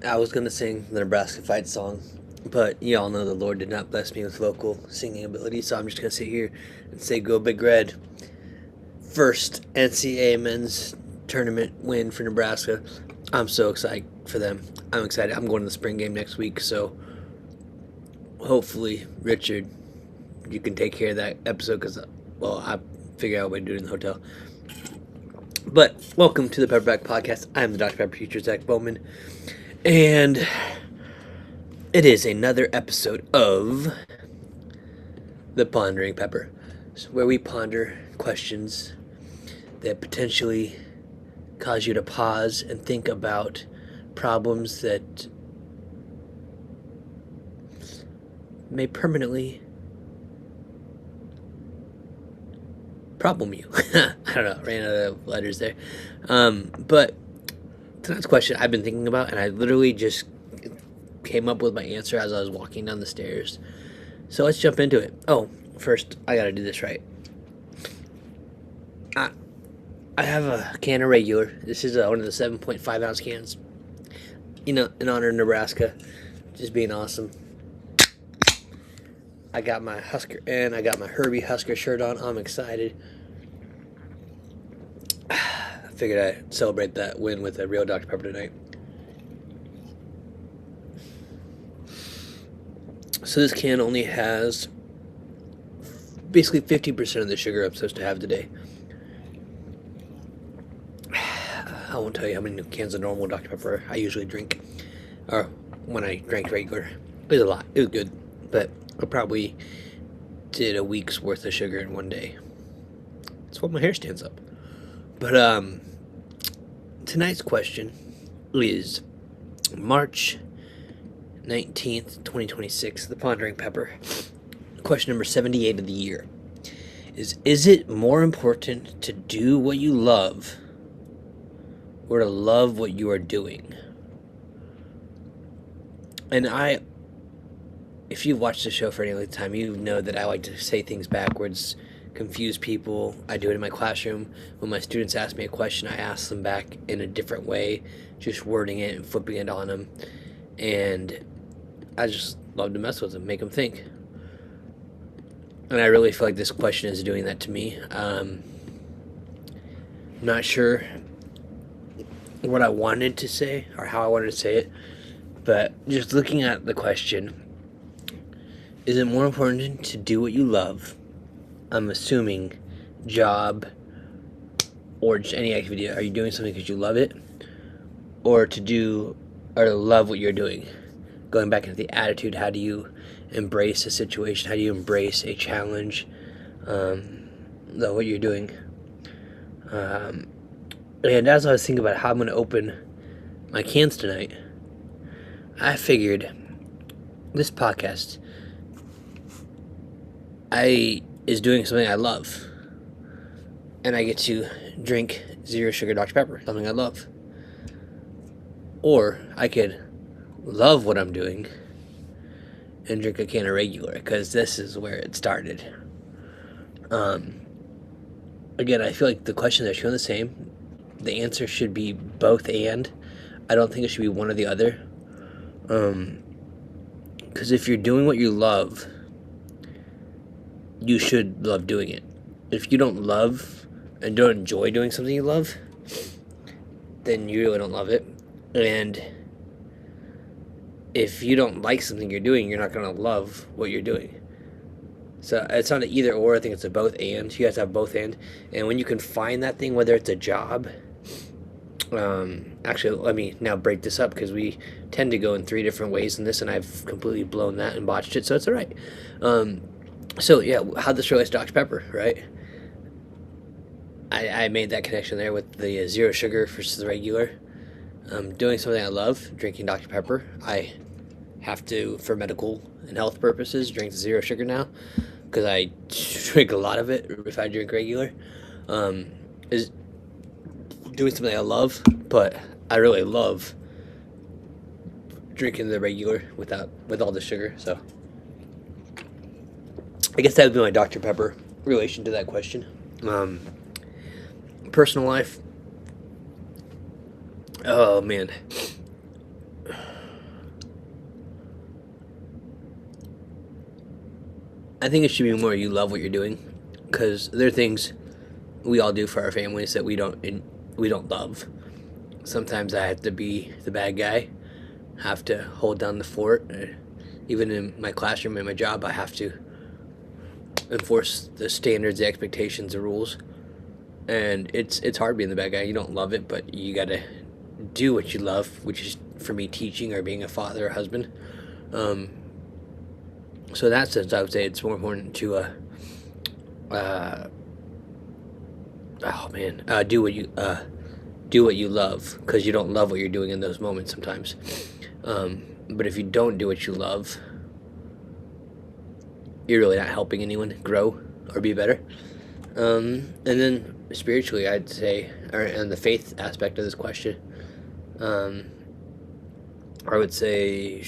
I was gonna sing the Nebraska fight song, but you all know the Lord did not bless me with vocal singing ability, so I'm just gonna sit here and say "Go Big Red." First NCAA men's tournament win for Nebraska. I'm so excited for them. I'm excited. I'm going to the spring game next week, so hopefully, Richard, you can take care of that episode because, well, I figure out a way to do it in the hotel. But welcome to the PepperPack Podcast. I am the Dr. Pepper teacher, Zach Bowman, and it is another episode of the Pondering Pepper, where we ponder questions that potentially cause you to pause and think about problems that may permanently problem you. I don't know, ran out of letters there. But tonight's question I've been thinking about, and I literally just came up with my answer as I was walking down the stairs. So let's jump into it. Oh, first, I gotta do this right. I have a can of regular. This is one of the 7.5 ounce cans. You know, in honor of Nebraska. Just being awesome. I got my Husker and I got my Herbie Husker shirt on. I'm excited. I figured I'd celebrate that win with a real Dr. Pepper tonight. So this can only has basically 50% of the sugar I'm supposed to have today. I won't tell you how many cans of normal Dr. Pepper I usually drink. Or when I drank regular. It was a lot. It was good. But I probably did a week's worth of sugar in one day. That's why my hair stands up. But tonight's question is March 19th, 2026, the Pondering Pepper. Question number 78 of the year is it more important to do what you love or to love what you are doing? And if you've watched the show for any length of time, you know that I like to say things backwards, confuse people. I do it in my classroom. When my students ask me a question, I ask them back in a different way, just wording it and flipping it on them. And I just love to mess with them, make them think. And I really feel like this question is doing that to me. I'm not sure what I wanted to say or how I wanted to say it, but just looking at the question, is it more important to do what you love? I'm assuming job or just any activity. Are you doing something because you love it? Or to love what you're doing? Going back into the attitude, how do you embrace a situation? How do you embrace a challenge? Love what you're doing. And as I was thinking about how I'm going to open my cans tonight, I figured this podcast is doing something I love. And I get to drink zero sugar Dr. Pepper, something I love. Or I could love what I'm doing and drink a can of regular, because this is where it started. Again, I feel like the questions are showing the same. The answer should be both and. I don't think it should be one or the other. Because if you're doing what you love, you should love doing it. If you don't love and don't enjoy doing something you love, then you really don't love it. And if you don't like something you're doing, you're not going to love what you're doing. So it's not an either or. I think it's a both and. You guys have both and. And when you can find that thing, whether it's a job, actually, let me now break this up because we tend to go in 3 different ways in this, and I've completely blown that and botched it, so it's all right. So yeah, how this relates to Dr. Pepper, right? I made that connection there with the zero sugar versus the regular. Doing something I love, drinking Dr. Pepper. I have to, for medical and health purposes, drink the zero sugar now because I drink a lot of it if I drink regular. Is doing something I love, but I really love drinking the regular with all the sugar. So I guess that would be my Dr. Pepper relation to that question. Personal life. Oh man, I think it should be more you love what you're doing, because there are things we all do for our families that we don't love. Sometimes I have to be the bad guy, have to hold down the fort. Even in my classroom and my job, I have to enforce the standards, the expectations, the rules, and it's hard being the bad guy. You don't love it, but you gotta do what you love, which is for me teaching or being a father or husband. So in that sense, I would say it's more important to do what you love, because you don't love what you're doing in those moments sometimes. But if you don't do what you love, you're really not helping anyone grow or be better. And then spiritually, I'd say, or in the faith aspect of this question, I would say,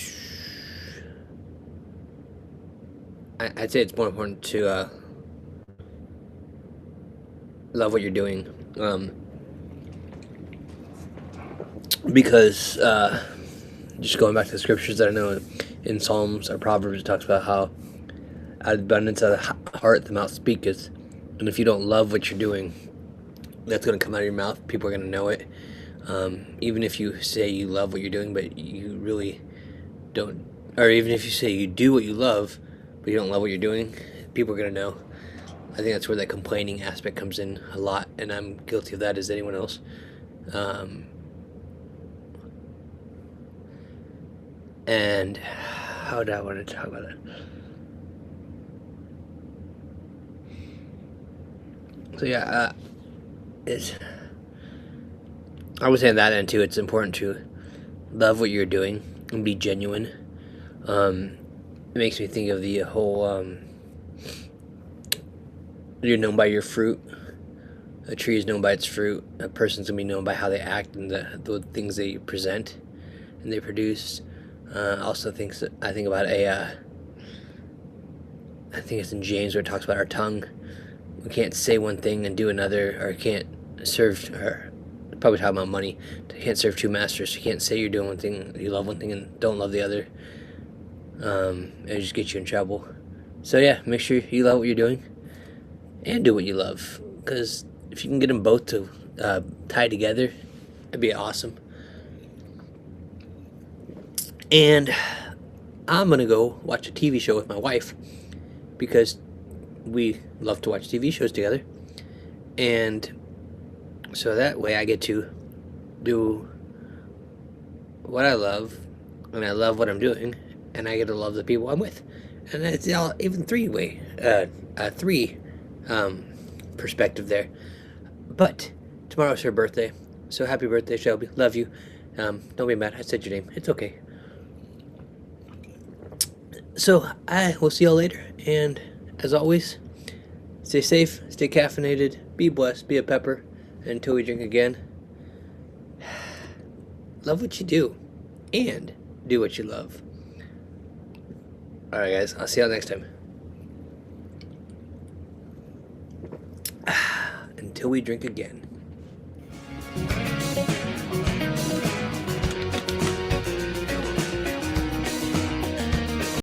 I'd say it's more important to love what you're doing, because just going back to the scriptures that I know in Psalms or Proverbs, it talks about how out of the abundance of the heart the mouth speaketh, and if you don't love what you're doing, that's going to come out of your mouth. People are going to know it. Even if you say you love what you're doing, but you really don't, or even if you say you do what you love, but you don't love what you're doing, people are going to know. I think that's where that complaining aspect comes in a lot, and I'm guilty of that as anyone else. And how do I want to talk about that? So yeah, I would say on that end too, it's important to love what you're doing and be genuine. It makes me think of the whole you're known by your fruit. A tree is known by its fruit. A person's gonna be known by how they act and the things they present and they produce. Also I think about I think it's in James where it talks about our tongue. We can't say one thing and do another, or can't serve, or probably talking about money. You can't serve two masters. You can't say you're doing one thing, you love one thing and don't love the other. It just gets you in trouble. So yeah, make sure you love what you're doing and do what you love, because if you can get them both to tie together, it'd be awesome. And I'm gonna go watch a TV show with my wife, because we love to watch TV shows together, and so that way I get to do what I love, and I love what I'm doing, and I get to love the people I'm with, and it's all even three perspective there. But tomorrow's her birthday, so happy birthday, Shelby. Love you. Don't be mad. I said your name. It's okay. So I will see y'all later, and as always, stay safe, stay caffeinated, be blessed, be a pepper, and until we drink again, love what you do, and do what you love. Alright guys, I'll see y'all next time. Until we drink again.